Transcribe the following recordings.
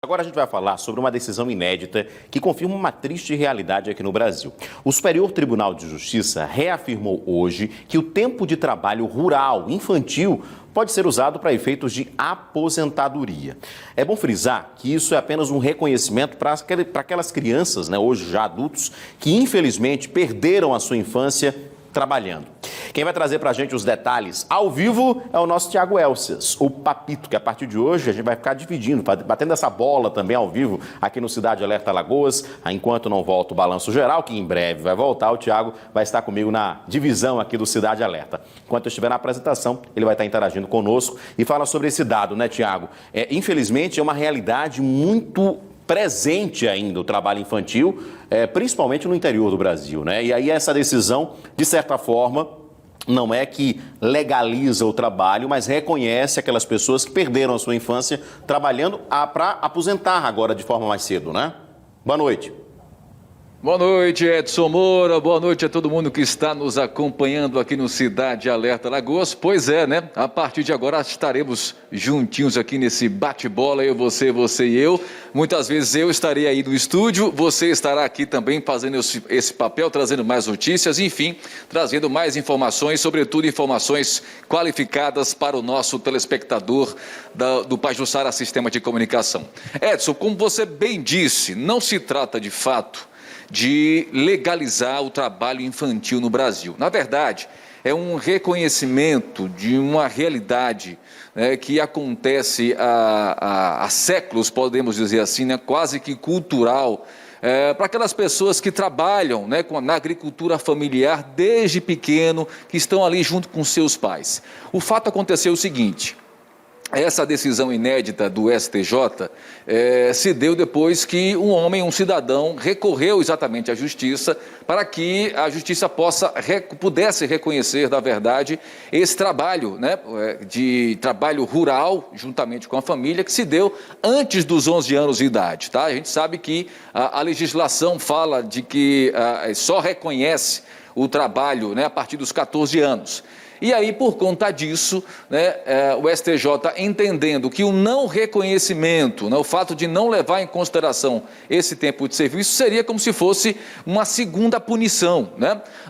Agora a gente vai falar sobre uma decisão inédita que confirma uma triste realidade aqui no Brasil. O Superior Tribunal de Justiça reafirmou hoje que o tempo de trabalho rural infantil pode ser usado para efeitos de aposentadoria. É bom frisar que isso é apenas um reconhecimento para aquelas crianças, hoje já adultos, que infelizmente perderam a sua infância trabalhando. Quem vai trazer para a gente os detalhes ao vivo é o nosso Tiago Elcias, o Papito, que a partir de hoje a gente vai ficar dividindo, batendo essa bola também ao vivo aqui no Cidade Alerta Alagoas. Enquanto não volta o Balanço Geral, que em breve vai voltar, o Tiago vai estar comigo na divisão aqui do Cidade Alerta. Enquanto eu estiver na apresentação, ele vai estar interagindo conosco e fala sobre esse dado, Tiago? Infelizmente é uma realidade muito presente ainda o trabalho infantil, principalmente no interior do Brasil, E aí essa decisão, de certa forma, não é que legaliza o trabalho, mas reconhece aquelas pessoas que perderam a sua infância trabalhando para aposentar agora de forma mais cedo, Boa noite. Boa noite, Edson Moura. Boa noite a todo mundo que está nos acompanhando aqui no Cidade Alerta Alagoas. Pois é, A partir de agora estaremos juntinhos aqui nesse bate-bola, você e eu. Muitas vezes eu estarei aí no estúdio, você estará aqui também fazendo esse papel, trazendo mais notícias, enfim, trazendo mais informações, sobretudo informações qualificadas para o nosso telespectador do Pajuçara Sistema de Comunicação. Edson, como você bem disse, não se trata de fato de legalizar o trabalho infantil no Brasil. Na verdade, é um reconhecimento de uma realidade que acontece há séculos, podemos dizer assim, quase que cultural, para aquelas pessoas que trabalham na agricultura familiar desde pequeno, que estão ali junto com seus pais. O fato aconteceu o seguinte: essa decisão inédita do STJ se deu depois que um cidadão, recorreu exatamente à justiça para que a justiça pudesse reconhecer, na verdade, esse trabalho, de trabalho rural, juntamente com a família, que se deu antes dos 11 anos de idade, A gente sabe que a legislação fala de que só reconhece o trabalho, a partir dos 14 anos. E aí, por conta disso, o STJ, entendendo que o não reconhecimento, o fato de não levar em consideração esse tempo de serviço, seria como se fosse uma segunda punição,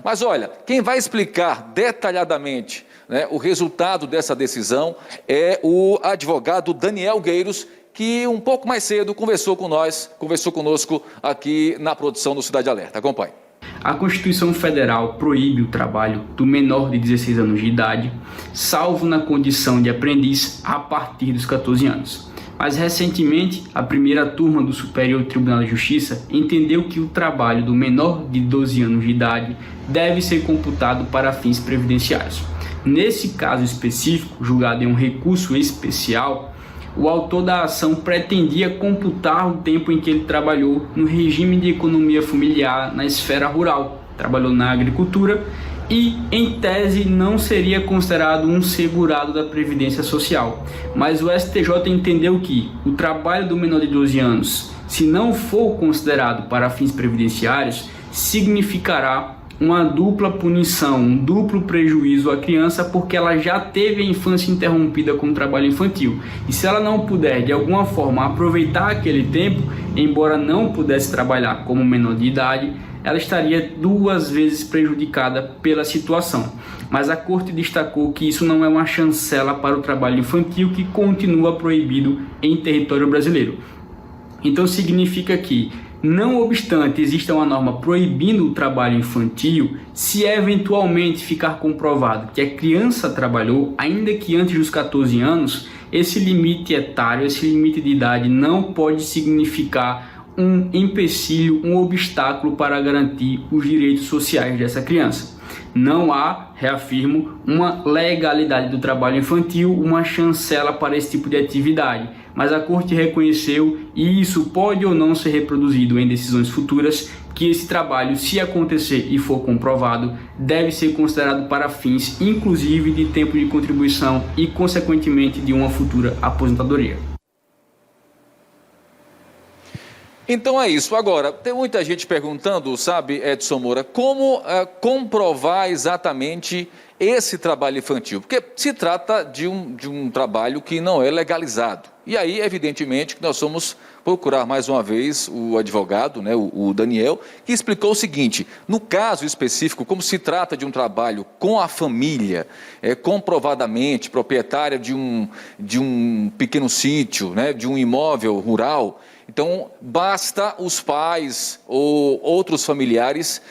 Mas olha, quem vai explicar detalhadamente o resultado dessa decisão é o advogado Daniel Gueiros, que um pouco mais cedo conversou conosco aqui na produção do Cidade Alerta. Acompanhe. A Constituição Federal proíbe o trabalho do menor de 16 anos de idade, salvo na condição de aprendiz a partir dos 14 anos. Mas recentemente, a primeira turma do Superior Tribunal de Justiça entendeu que o trabalho do menor de 12 anos de idade deve ser computado para fins previdenciários. Nesse caso específico, julgado em um recurso especial, o autor da ação pretendia computar o tempo em que ele trabalhou no regime de economia familiar na esfera rural, trabalhou na agricultura e, em tese, não seria considerado um segurado da Previdência Social. Mas o STJ entendeu que o trabalho do menor de 12 anos, se não for considerado para fins previdenciários, significará uma dupla punição, um duplo prejuízo à criança, porque ela já teve a infância interrompida com o trabalho infantil. E se ela não puder, de alguma forma, aproveitar aquele tempo, embora não pudesse trabalhar como menor de idade, ela estaria duas vezes prejudicada pela situação. Mas a Corte destacou que isso não é uma chancela para o trabalho infantil, que continua proibido em território brasileiro. Então significa que, não obstante exista uma norma proibindo o trabalho infantil, se eventualmente ficar comprovado que a criança trabalhou, ainda que antes dos 14 anos, esse limite etário, esse limite de idade não pode significar um empecilho, um obstáculo para garantir os direitos sociais dessa criança. Não há, reafirmo, uma legalidade do trabalho infantil, uma chancela para esse tipo de atividade. Mas a Corte reconheceu, e isso pode ou não ser reproduzido em decisões futuras, que esse trabalho, se acontecer e for comprovado, deve ser considerado para fins, inclusive, de tempo de contribuição e, consequentemente, de uma futura aposentadoria. Então é isso. Agora, tem muita gente perguntando, sabe, Edson Moura, como comprovar exatamente esse trabalho infantil? Porque se trata de um trabalho que não é legalizado. E aí, evidentemente, que nós vamos procurar mais uma vez o advogado, né, o Daniel, que explicou o seguinte: no caso específico, como se trata de um trabalho com a família, comprovadamente proprietária de um pequeno sítio, né, de um imóvel rural, então, basta os pais ou outros familiares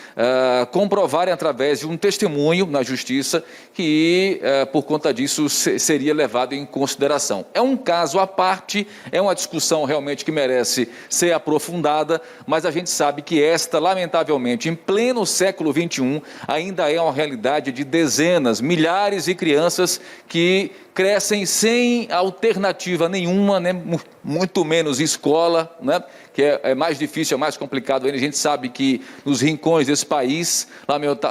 comprovarem através de um testemunho na justiça que, por conta disso, seria levado em consideração. É um caso à parte, é uma discussão realmente que merece ser aprofundada, mas a gente sabe que esta, lamentavelmente, em pleno século XXI, ainda é uma realidade de dezenas, milhares de crianças que crescem sem alternativa nenhuma, né? Muito menos escola, né? Que é mais difícil, é mais complicado. A gente sabe que nos rincões desse país,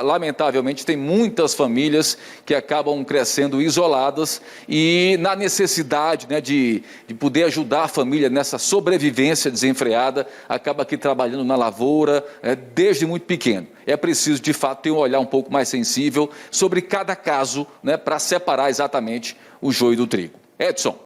lamentavelmente, tem muitas famílias que acabam crescendo isoladas e na necessidade, né, de poder ajudar a família nessa sobrevivência desenfreada, acaba aqui trabalhando na lavoura desde muito pequeno. É preciso, de fato, ter um olhar um pouco mais sensível sobre cada caso, né, para separar exatamente o joio do trigo. Edson.